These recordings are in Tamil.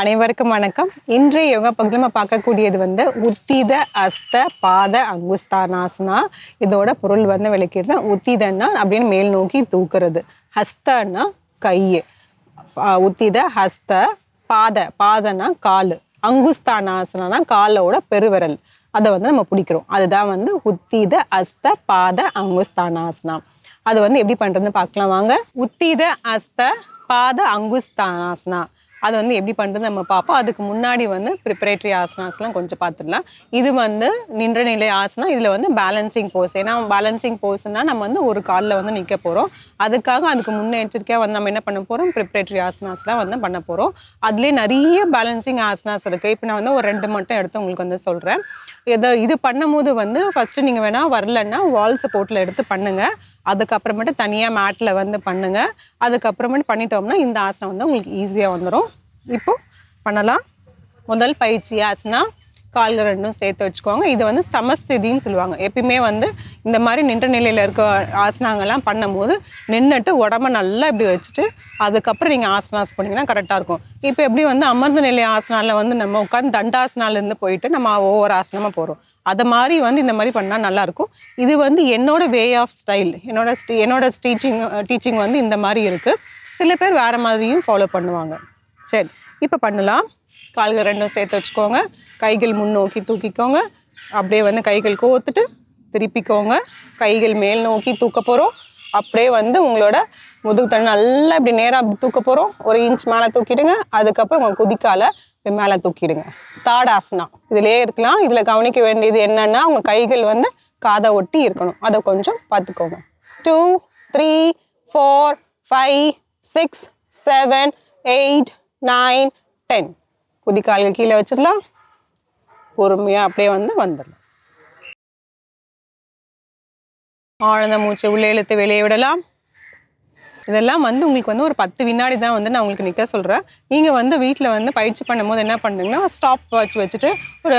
அனைவருக்கும் வணக்கம். இன்றைய யோகா பகுதியில் நம்ம பார்க்கக்கூடியது உத்தித அஸ்த பாத அங்குஸ்தானாசனா. இதோட பொருள் விளக்கிடுறேன். உத்திதன்னா அப்படின்னு மேல் நோக்கி தூக்குறது, ஹஸ்தன்னா கை, உத்தித ஹஸ்த, பாதனா கால், அங்குஸ்தானாசனா காலோட பெருவிரல், அதை நம்ம பிடிக்கிறோம். அதுதான் உத்தித அஸ்த பாத அங்குஸ்தானாசனா. அது எப்படி பண்றதுன்னு பார்க்கலாம் வாங்க. உத்தித அஸ்த பாத அங்குஸ்தானாசனா அது எப்படி பண்ணுறது நம்ம பார்ப்போம். அதுக்கு முன்னாடி ப்ரிப்பரேட்டரி ஆசனாஸ்லாம் கொஞ்சம் பார்த்துடலாம். இது நின்ற நிலை ஆசனா. இதில் பேலன்சிங் போஸ். ஏன்னா பேலன்சிங் போஸ்னால் நம்ம ஒரு காலில் நிற்க போகிறோம். அதுக்கு முன்னெச்சரிக்கையாக நம்ம என்ன பண்ண போகிறோம், ப்ரிப்பரேட்டரி ஆசனாஸ்லாம் பண்ண போகிறோம். அதுலேயே நிறைய பேலன்சிங் ஆசனாஸ் இருக்குது. இப்போ நான் ஒரு 2 மட்டும் எடுத்து உங்களுக்கு சொல்கிறேன். இது பண்ணும்போது ஃபஸ்ட்டு நீங்கள் வேணால் வரலன்னா வால் சப்போர்ட்டில் எடுத்து பண்ணுங்கள். அதுக்கப்புறமேட்டு தனியாக மேட்டில் பண்ணுங்கள். அதுக்கப்புறமேட்டு பண்ணிட்டோம்னா இந்த ஆசனம் உங்களுக்கு ஈஸியாக வந்துடும். இப்போ பண்ணலாம். முதல் பயிற்சி ஆசனா, கால்கள் ரெண்டும் சேர்த்து வச்சுக்கோங்க. இது சமஸ்திதின்னு சொல்லுவாங்க. எப்பயுமே இந்த மாதிரி நின்ற நிலையில் இருக்க ஆசனாங்கள்லாம் பண்ணும்போது நின்றுட்டு உடம்ப நல்லா இப்படி வச்சுட்டு அதுக்கப்புறம் நீங்கள் ஆசனாஸ் பண்ணிங்கன்னா கரெக்டாக இருக்கும். இப்போ எப்படி அமர்ந்த நிலை ஆசனாவில் நம்ம உட்காந்து தண்டாசனாலேருந்து போயிட்டு நம்ம ஒவ்வொரு ஆசனமாக போகிறோம். அதை மாதிரி இந்த மாதிரி பண்ணால் நல்லாயிருக்கும். இது என்னோட வே ஆஃப் ஸ்டைல், என்னோட டீச்சிங் இந்த மாதிரி இருக்குது. சில பேர் வேறு மாதிரியும் ஃபாலோ பண்ணுவாங்க. சரி, இப்போ பண்ணலாம். கால்கள் ரெண்டும் சேர்த்து வச்சுக்கோங்க. கைகள் முன்னோக்கி தூக்கிக்கோங்க. அப்படியே கைகள் கோத்துட்டு திருப்பிக்கோங்க. கைகள் மேல் நோக்கி தூக்க போகிறோம். அப்படியே உங்களோட முதுகு தண்ணி நல்லா இப்படி நேராக அப்படி தூக்க போகிறோம். 1 இன்ச் மேலே தூக்கிடுங்க. அதுக்கப்புறம் உங்கள் குதிக்கால மேலே தூக்கிடுங்க. தாடாசனா இதிலே இருக்கலாம். இதில் கவனிக்க வேண்டியது என்னென்னா உங்கள் கைகள் காதை ஒட்டி இருக்கணும். அதை கொஞ்சம் பார்த்துக்கோங்க. 2 3 4 5 6 7 8 9 10. குதிக்கால்கள் கீழே வச்சிடலாம். பொறுமையாக அப்படியே வந்துடலாம். ஆழ்ந்த மூச்சு உள்ளே இழுத்து வெளியே விடலாம். இதெல்லாம் உங்களுக்கு ஒரு 10 வினாடி தான் நான் உங்களுக்கு நிற்க சொல்கிறேன். நீங்கள் வீட்டில் பயிற்சி பண்ணும்போது என்ன பண்ணுங்கன்னா ஸ்டாப் வாட்ச் வச்சுட்டு ஒரு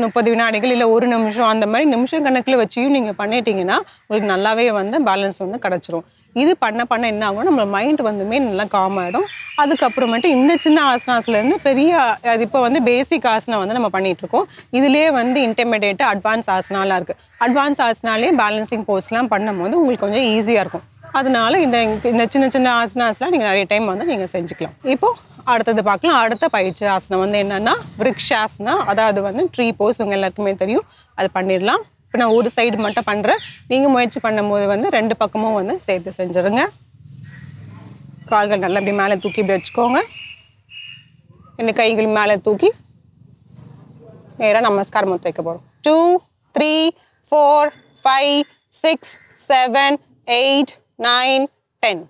30 வினாடிகள் இல்லை 1 நிமிஷம் அந்த மாதிரி நிமிஷம் கணக்கில் வச்சியும் நீங்கள் பண்ணிட்டீங்கன்னா உங்களுக்கு நல்லாவே பேலன்ஸ் கிடச்சிரும். இது பண்ண என்ன ஆகும், நம்ம மைண்ட் நல்லா காம் ஆகிடும். அதுக்கப்புறமேட்டு இந்த சின்ன ஆசனாஸ்லேருந்து பெரிய அது இப்போ பேசிக் ஆசனம் நம்ம பண்ணிகிட்ருக்கோம். இதுலேயே இன்டர்மீடியேட் அட்வான்ஸ் ஆசனாலாம் இருக்குது. அட்வான்ஸ் ஆசனாலே பேலன்சிங் போஸ்லாம் பண்ணும்போது உங்களுக்கு கொஞ்சம் ஈஸியாக இருக்கும். அதனால இந்த சின்ன சின்ன ஆசனாஸ்லாம் நீங்கள் நிறைய டைம் நீங்கள் செஞ்சுக்கலாம். இப்போது அடுத்தது பார்க்கலாம். அடுத்த பயிற்சி ஆசனம் என்னென்னா விருக்ஷாசனா. அதாவது ட்ரீ போஸ் உங்கள் எல்லாருக்குமே தெரியும். அது பண்ணிடலாம். இப்போ நான் ஒரு சைடு மட்டும் பண்ணுறேன். நீங்கள் முயற்சி பண்ணும்போது 2 பக்கமும் சேர்த்து செஞ்சுருங்க. கால்கள் நல்லா இப்படி மேலே தூக்கி இப்படி வச்சுக்கோங்க. 2 கைகள் மேலே தூக்கி நேராக நமஸ்காரம் முத்திரை வைக்க போகிறோம். 2 3 4 5 6 7 8 9 10.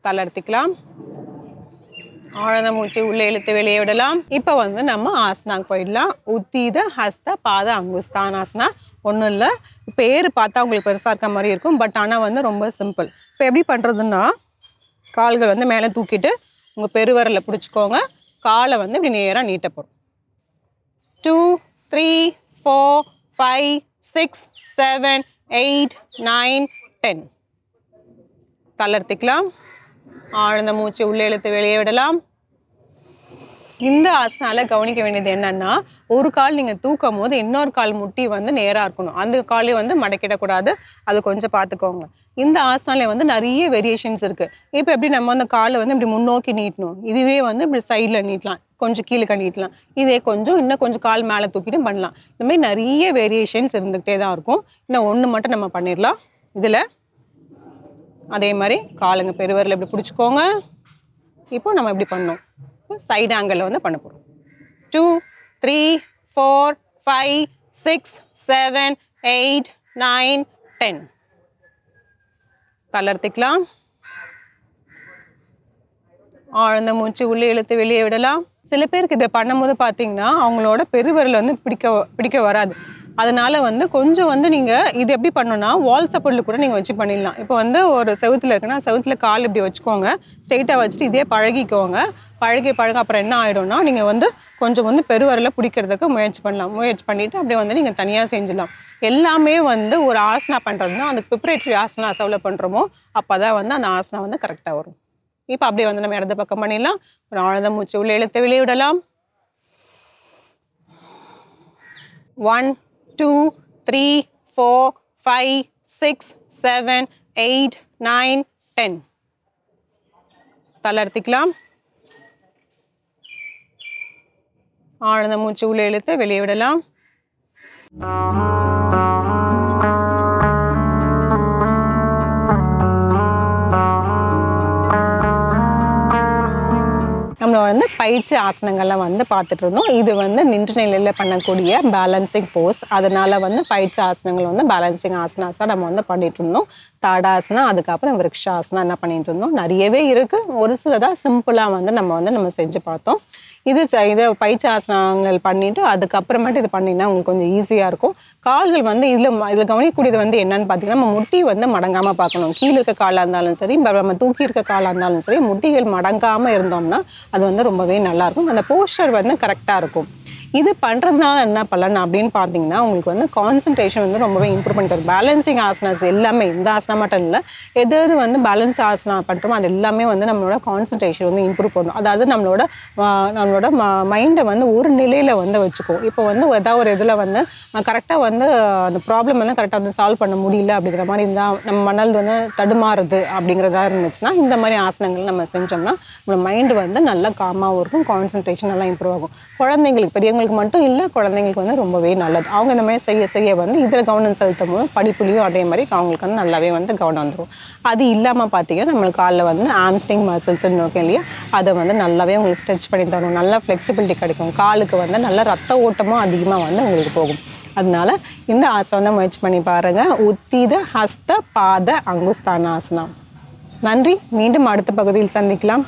தளர்த்திக்கலாம். ஆழ்ந்த மூச்சு உள்ளே இழுத்து வெளியே விடலாம். இப்போ நம்ம ஆசனாக்கு போயிடலாம். உத்தீத ஹஸ்த பாத அங்குஸ்தானாசனா. ஒன்றும் இல்லை, பேர் பார்த்தா உங்களுக்கு பெருசாக இருக்க மாதிரி இருக்கும். பட் ஆனால் ரொம்ப சிம்பிள். இப்போ எப்படி பண்ணுறதுன்னா கால்கள் மேலே தூக்கிட்டு உங்கள் பெருவரலை பிடிச்சிக்கோங்க. காலை இப்படி நேராக நீட்ட போகிறோம். 2 3 4 5 6 7 8 9 10. தளர்த்திக்கலாம். ஆழ்ந்த மூச்சு உள்ளே இழுத்து வெளியே விடலாம். இந்த ஆசனால கவனிக்க வேண்டியது என்னன்னா, ஒரு கால் நீங்கள் தூக்கும் போது இன்னொரு கால் முட்டி நேராக இருக்கணும். அந்த காலை மடக்கிடக்கூடாது. அது கொஞ்சம் பார்த்துக்கோங்க. இந்த ஆசனால நிறைய வேரியேஷன்ஸ் இருக்குது. இப்போ எப்படி நம்ம அந்த காலை இப்படி முன்னோக்கி நீட்டணும், இதுவே இப்படி சைடில் நீட்டலாம், கொஞ்சம் கீழே நீட்டலாம். இதே இன்னும் கொஞ்சம் கால் மேலே தூக்கிட்டு பண்ணலாம். இந்த மாதிரி நிறைய வேரியேஷன்ஸ் இருந்துகிட்டே தான் இருக்கும். இன்னும் ஒன்று மட்டும் நம்ம பண்ணிடலாம். இதில் அதே மாதிரி காலுங்க பெருவரில் இப்படி பிடிச்சிக்கோங்க. இப்போ நம்ம எப்படி பண்ணோம், சைடு ஆங்கிளில் பண்ண போகிறோம். 2 3 4 5 6 7 8 9 10. தளர்த்திக்கலாம். ஆழ்ந்த மூச்சு உள்ளே இழுத்து வெளியே விடலாம். சில பேருக்கு இதை பண்ணும்போது பார்த்தீங்கன்னா அவங்களோட பெருவிரல் பிடிக்க வராது. அதனால கொஞ்சம் நீங்கள் இது எப்படி பண்ணணும்னா வால் சப்போர்ட்டில் கூட நீங்கள் வச்சு பண்ணிடலாம். இப்போ ஒரு செவுத்தில் இருக்குன்னா செவுத்தில் கால் இப்படி வச்சுக்கோங்க. ஸ்ட்ரெயிட்டாக வச்சுட்டு இதே பழகிக்கோங்க. பழக அப்புறம் என்ன ஆகிடும்னா நீங்கள் கொஞ்சம் பெருவரலை பிடிக்கிறதுக்கு முயற்சி பண்ணலாம். முயற்சி பண்ணிவிட்டு அப்படியே நீங்கள் தனியாக செஞ்சிடலாம். எல்லாமே ஒரு ஆசனா பண்ணுறதுனா அந்த ப்ரிப்பரேட்டரி ஆசனா எவ்வளோ பண்ணுறோமோ அப்போ தான் அந்த ஆசனா கரெக்டாக வரும். இப்போ அப்படியே வந்து நம்ம இடது பக்கம் பண்ணிடலாம். ஒரு ஆழ்ந்த மூச்சு உள்ள இழுத்து வெளியே விடலாம். 1 2 3 4 5 6 7 8 9 10. தளர்த்திக்கலாம். ஆழ்ந்த மூச்சு உள்ள இழுத்து வெளியே விடலாம். நம்ம வந்து பயிற்சி ஆசனங்கள்லாம் வந்து பார்த்துட்டு இருந்தோம். இது வந்து நின்ற நிலையில் பண்ணக்கூடிய பேலன்சிங் போஸ். அதனால வந்து பயிற்சி ஆசனங்கள் வந்து பேலன்சிங் ஆசனாஸாக நம்ம வந்து பண்ணிட்டு இருந்தோம். தாடாசனா, அதுக்கப்புறம் விருக்ஷாசனா என்ன பண்ணிட்டு இருந்தோம். நிறையவே இருக்குது. ஒரு சிலதாக சிம்பிளாக வந்து நம்ம செஞ்சு பார்த்தோம். இதை பயிற்சி ஆசனங்கள் பண்ணிவிட்டு அதுக்கப்புறமேட்டு இது பண்ணிங்கன்னா உங்களுக்கு கொஞ்சம் ஈஸியாக இருக்கும். கால்கள் வந்து இதில் கவனிக்கக்கூடியது வந்து என்னன்னு பார்த்தீங்கன்னா, நம்ம முட்டி வந்து மடங்காமல் பார்க்கணும். கீழே இருக்க காலாக இருந்தாலும் சரி, நம்ம தூக்கி இருக்க காலாக இருந்தாலும் சரி, முட்டிகள் மடங்காமல் இருந்தோம்னா அது வந்து ரொம்பவே நல்லாயிருக்கும். அந்த போஸ்டர் வந்து கரெக்டாக இருக்கும். இது பண்ணுறதுனால என்ன பலன் அப்படின்னு பார்த்தீங்கன்னா, உங்களுக்கு வந்து கான்சன்ட்ரேஷன் வந்து ரொம்பவே இம்ப்ரூவ் பண்ணி தரும். பேலன்சிங் ஆசனாஸ் எல்லாமே, இந்த ஆசனா மட்டும் இல்லை, எது வந்து பேலன்ஸ் ஆசனா பண்ணுறோமோ அது எல்லாமே வந்து நம்மளோட கான்சன்ட்ரேஷன் வந்து இம்ப்ரூவ் பண்ணும். அதாவது நம்மளோட மைண்டை வந்து ஒரு நிலையில் வந்து வச்சுக்கும். இப்போ வந்து ஏதாவது ஒரு இதில் வந்து கரெக்டாக வந்து அந்த ப்ராப்ளம் வந்து கரெக்டாக வந்து சால்வ் பண்ண முடியல அப்படிங்கிற மாதிரி இருந்தால், நம்ம மனது வந்து தடுமாறுது அப்படிங்கிறதா இருந்துச்சுன்னா, இந்த மாதிரி ஆசனங்கள் நம்ம செஞ்சோம்னா நம்ம மைண்டு வந்து நல்லா காமாகவும் இருக்கும், கான்சன்ட்ரேஷன் நல்லா இம்ப்ரூவ் ஆகும். குழந்தைங்களுக்கு, பெரியவங்களுக்கு மட்டும் இல்லை, குழந்தைங்களுக்கு வந்து ரொம்பவே நல்லது. அவங்க இந்த மாதிரி செய்ய வந்து இதில் கவனம் செலுத்தும் போது படிப்புலையும் அதே மாதிரி அவங்களுக்கு வந்து நல்லாவே வந்து கவனம் வந்துடும். அது இல்லாமல் பார்த்தீங்கன்னா, நம்மளுக்கு காலில் வந்து ஆம்ஸ்ட்ரிங் மசில்ஸ்ன்னு இருக்கும் இல்லையா, அதை வந்து நல்லாவே உங்களுக்கு ஸ்ட்ரெச் பண்ணி தரும். நல்லா ஃப்ளெக்சிபிலிட்டி கிடைக்கும். காலுக்கு வந்து நல்ல ரத்த ஓட்டமும் அதிகமாக வந்து உங்களுக்கு போகும். அதனால இந்த ஆசனம் வந்து முயற்சி பண்ணி பாருங்கள். உத்தீத ஹஸ்த பாத அங்குஸ்தானாசனம். நன்றி. மீண்டும் அடுத்த பகுதியில் சந்திக்கலாம்.